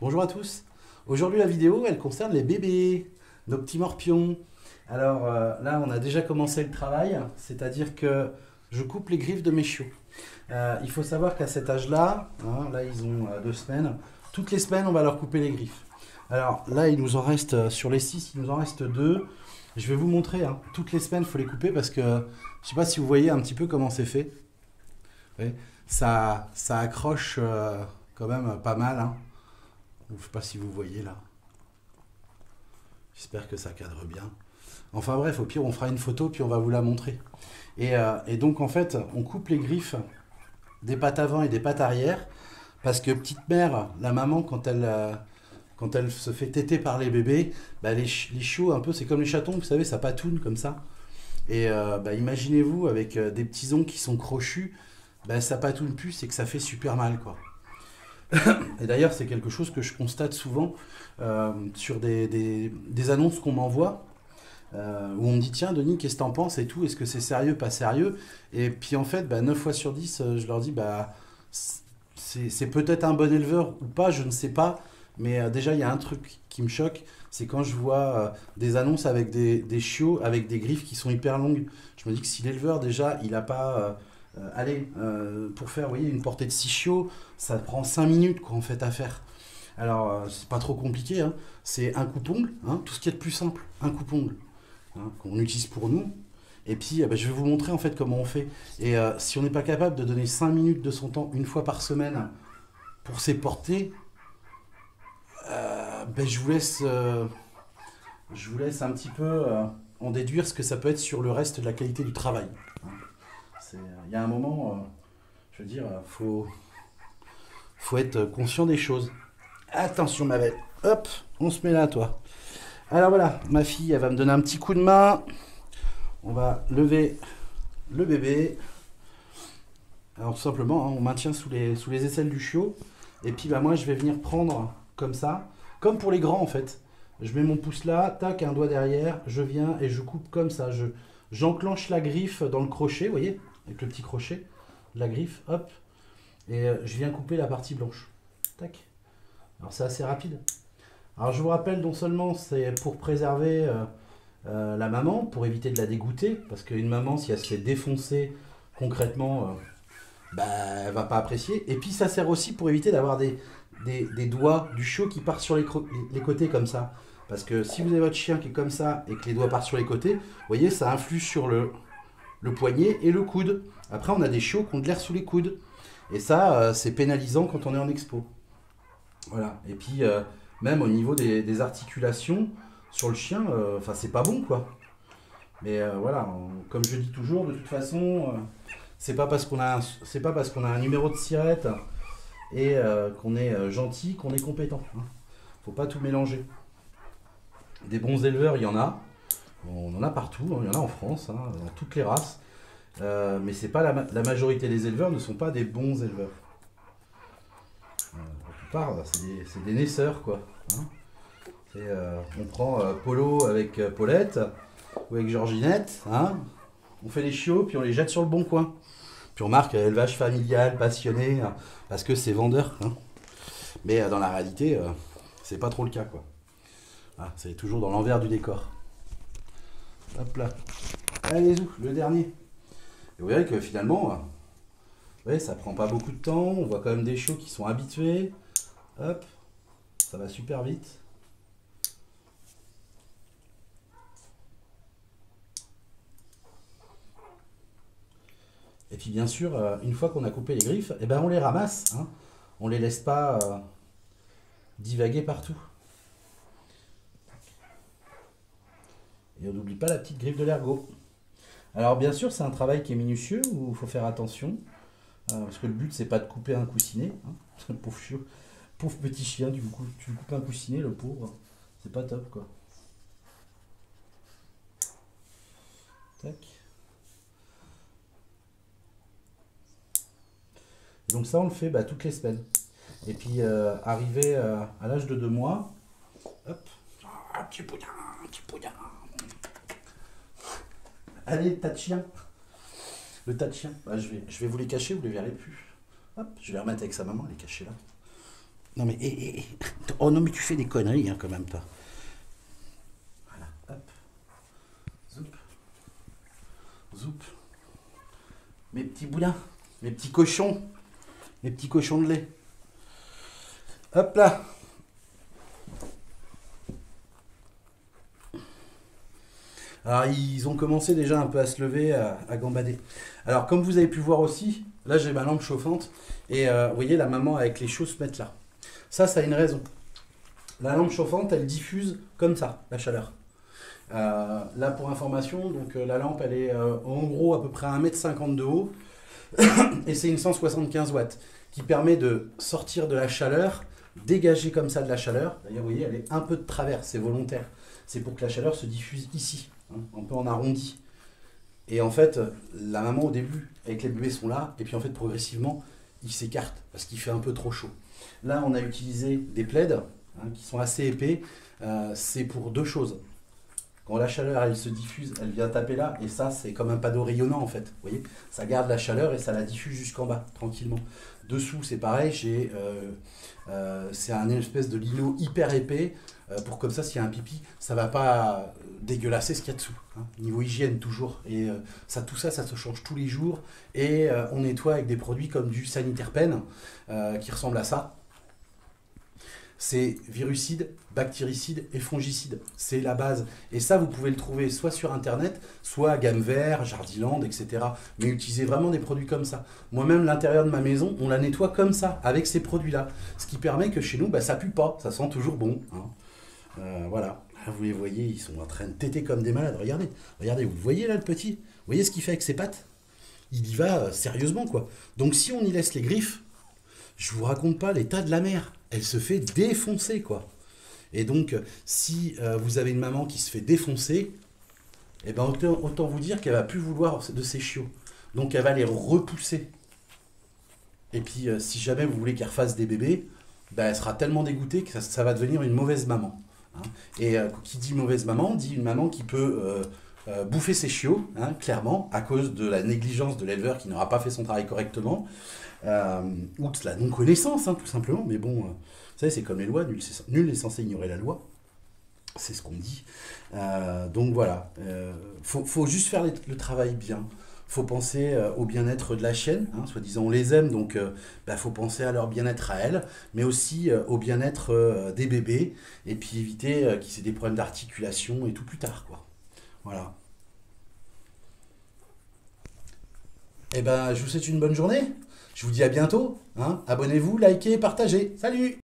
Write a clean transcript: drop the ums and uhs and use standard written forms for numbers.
Bonjour à tous. Aujourd'hui la vidéo elle concerne les bébés, nos petits morpions. Alors là on a déjà commencé le travail, c'est-à-dire que je coupe les griffes de mes chiots. Il faut savoir qu'à cet âge-là, hein, là ils ont 2 semaines, toutes les semaines on va leur couper les griffes. Alors là il nous en reste, sur les 6 il nous en reste 2. Je vais vous montrer, hein, toutes les semaines il faut les couper parce que je ne sais pas si vous voyez un petit peu comment c'est fait. Oui, ça accroche quand même pas mal, hein. Je ne sais pas si vous voyez là. J'espère que ça cadre bien. Enfin bref, au pire, on fera une photo puis on va vous la montrer. Et donc en fait, on coupe les griffes des pattes avant et des pattes arrière parce que petite mère, la maman, quand elle se fait téter par les bébés, bah, les chiots, un peu, c'est comme les chatons, vous savez, ça patoune comme ça. Et bah, imaginez-vous avec des petits ongles qui sont crochus, bah, ça patoune plus, c'est que ça fait super mal, quoi. Et d'ailleurs, c'est quelque chose que je constate souvent sur des annonces qu'on m'envoie, où on me dit, tiens, Denis, qu'est-ce que t'en penses et tout, est-ce que c'est sérieux, pas sérieux? Et puis en fait, bah, 9 fois sur 10, je leur dis, bah, c'est peut-être un bon éleveur ou pas, je ne sais pas, mais déjà, il y a un truc qui me choque, c'est quand je vois des annonces avec des chiots avec des griffes qui sont hyper longues. Je me dis que si l'éleveur, déjà, il n'a pas... allez, pour faire, vous voyez, une portée de 6 chiots, ça prend 5 minutes quoi, en fait à faire. Alors, c'est pas trop compliqué, hein. C'est un coupe-ongle, hein, tout ce qui est de plus simple, un coupe-ongle, hein, qu'on utilise pour nous. Et puis, bah, je vais vous montrer en fait comment on fait. Et si on n'est pas capable de donner 5 minutes de son temps une fois par semaine pour ces portées, ben, je vous laisse un petit peu en déduire ce que ça peut être sur le reste de la qualité du travail. Il y a un moment, je veux dire, faut être conscient des choses. Attention ma belle, hop, on se met là toi. Alors voilà, ma fille, elle va me donner un petit coup de main. On va lever le bébé. Alors tout simplement, hein, on maintient sous les aisselles du chiot. Et puis bah, moi, je vais venir prendre comme ça, comme pour les grands en fait. Je mets mon pouce là, tac, un doigt derrière, je viens et je coupe comme ça. J'enclenche la griffe dans le crochet, vous voyez, avec le petit crochet, la griffe, hop. Et je viens couper la partie blanche. Tac. Alors c'est assez rapide. Alors je vous rappelle, non seulement c'est pour préserver la maman, pour éviter de la dégoûter, parce qu'une maman, si elle se fait défoncer concrètement, bah, elle va pas apprécier. Et puis ça sert aussi pour éviter d'avoir des doigts du chiot qui partent sur les côtés comme ça. Parce que si vous avez votre chien qui est comme ça et que les doigts partent sur les côtés, vous voyez, ça influe sur le poignet et le coude. Après, on a des chiots qui ont de l'air sous les coudes. Et ça, c'est pénalisant quand on est en expo. Voilà. Et puis, même au niveau des articulations sur le chien, enfin, c'est pas bon, quoi. Mais voilà, comme je dis toujours, de toute façon, c'est pas parce qu'on a, c'est pas parce qu'on a un numéro de sirette et qu'on est gentil qu'on est compétent, hein. Faut pas tout mélanger. Des bons éleveurs, il y en a. On en a partout, hein. Il y en a en France, hein, dans toutes les races. Mais c'est pas la majorité des éleveurs ne sont pas des bons éleveurs. La plupart, c'est des naisseurs, quoi, hein. On prend Polo avec Paulette ou avec Georginette, hein. On fait les chiots, puis on les jette sur le bon coin. Puis on marque élevage familial, passionné, hein, parce que c'est vendeur, hein. Mais dans la réalité, c'est pas trop le cas, quoi. Ah, c'est toujours dans l'envers du décor. Hop là. Allez-y, le dernier. Et vous verrez que finalement, ouais, ça prend pas beaucoup de temps. On voit quand même des chiots qui sont habitués. Hop, ça va super vite. Et puis bien sûr, une fois qu'on a coupé les griffes, eh ben on les ramasse, hein. On les laisse pas divaguer partout. Et on n'oublie pas la petite griffe de l'ergot. Alors bien sûr, c'est un travail qui est minutieux, où il faut faire attention. Parce que le but, c'est pas de couper un coussinet, hein. Pauvre chiot, pauvre petit chien, du coup, tu lui coupes un coussinet, le pauvre. C'est pas top, quoi. Tac. Et donc ça, on le fait bah, toutes les semaines. Et puis, arrivé à l'âge de 2 mois, hop, ah, petit poudin, petit poudin. Allez, tas de chiens. Le tas de chiens. Bah, je vais vous les cacher, vous les verrez plus. Hop, je vais les remettre avec sa maman, les cacher là. Non mais, Oh non, mais tu fais des conneries, hein, quand même, toi. Voilà, hop. Zoup. Zoup. Mes petits boudins, mes petits cochons de lait. Hop là. Alors, ils ont commencé déjà un peu à se lever, à gambader. Alors, comme vous avez pu voir aussi, là, j'ai ma lampe chauffante. Et vous voyez, la maman avec les chiots se mettent là. Ça a une raison. La lampe chauffante, elle diffuse comme ça, la chaleur. Là, pour information, donc la lampe, elle est en gros à peu près à 1,50 m de haut. Et c'est une 175 watts qui permet de sortir de la chaleur, dégager comme ça de la chaleur. D'ailleurs, vous voyez, elle est un peu de travers, c'est volontaire. C'est pour que la chaleur se diffuse ici, hein, un peu en arrondi. Et en fait, la maman au début, avec les bébés sont là, et puis en fait, progressivement, ils s'écartent parce qu'il fait un peu trop chaud. Là, on a utilisé des plaids hein, qui sont assez épais. C'est pour deux choses. Quand la chaleur, elle se diffuse, elle vient taper là, et ça, c'est comme un panneau rayonnant, en fait. Vous voyez, ça garde la chaleur et ça la diffuse jusqu'en bas, tranquillement. Dessous, c'est pareil, c'est un espèce de lino hyper épais, pour comme ça, s'il y a un pipi, ça va pas dégueulasser ce qu'il y a dessous. Hein. Niveau hygiène, toujours. Et tout ça se change tous les jours, et on nettoie avec des produits comme du Saniterpen, qui ressemble à ça. C'est virucide, bactéricide et fongicide. C'est la base. Et ça, vous pouvez le trouver soit sur Internet, soit à Gamme Vert, Jardiland, etc. Mais utilisez vraiment des produits comme ça. Moi-même, l'intérieur de ma maison, on la nettoie comme ça, avec ces produits-là. Ce qui permet que chez nous, bah, ça pue pas. Ça sent toujours bon. Hein. Voilà. Là, vous les voyez, ils sont en train de téter comme des malades. Regardez. Regardez, vous voyez là le petit? Vous voyez ce qu'il fait avec ses pattes? Il y va sérieusement, quoi. Donc si on y laisse les griffes, je vous raconte pas l'état de la mère. Elle se fait défoncer, quoi. Et donc, si vous avez une maman qui se fait défoncer, eh ben, autant vous dire qu'elle va plus vouloir de ses chiots. Donc, elle va les repousser. Et puis, si jamais vous voulez qu'elle refasse des bébés, ben, elle sera tellement dégoûtée que ça va devenir une mauvaise maman. Hein. Et qui dit mauvaise maman, dit une maman qui peut bouffer ses chiots, hein, clairement, à cause de la négligence de l'éleveur qui n'aura pas fait son travail correctement. Ou de la non-connaissance, hein, tout simplement. Mais bon, vous savez, c'est comme les lois, nul n'est censé ignorer la loi. C'est ce qu'on dit. Donc voilà, faut juste faire le travail bien. Faut penser au bien-être de la chienne, hein, soi-disant on les aime, donc faut penser à leur bien-être à elles, mais aussi au bien-être des bébés, et puis éviter qu'ils aient des problèmes d'articulation et tout plus tard, quoi. Voilà. Et ben, je vous souhaite une bonne journée. Je vous dis à bientôt. Hein. Abonnez-vous, likez, partagez. Salut!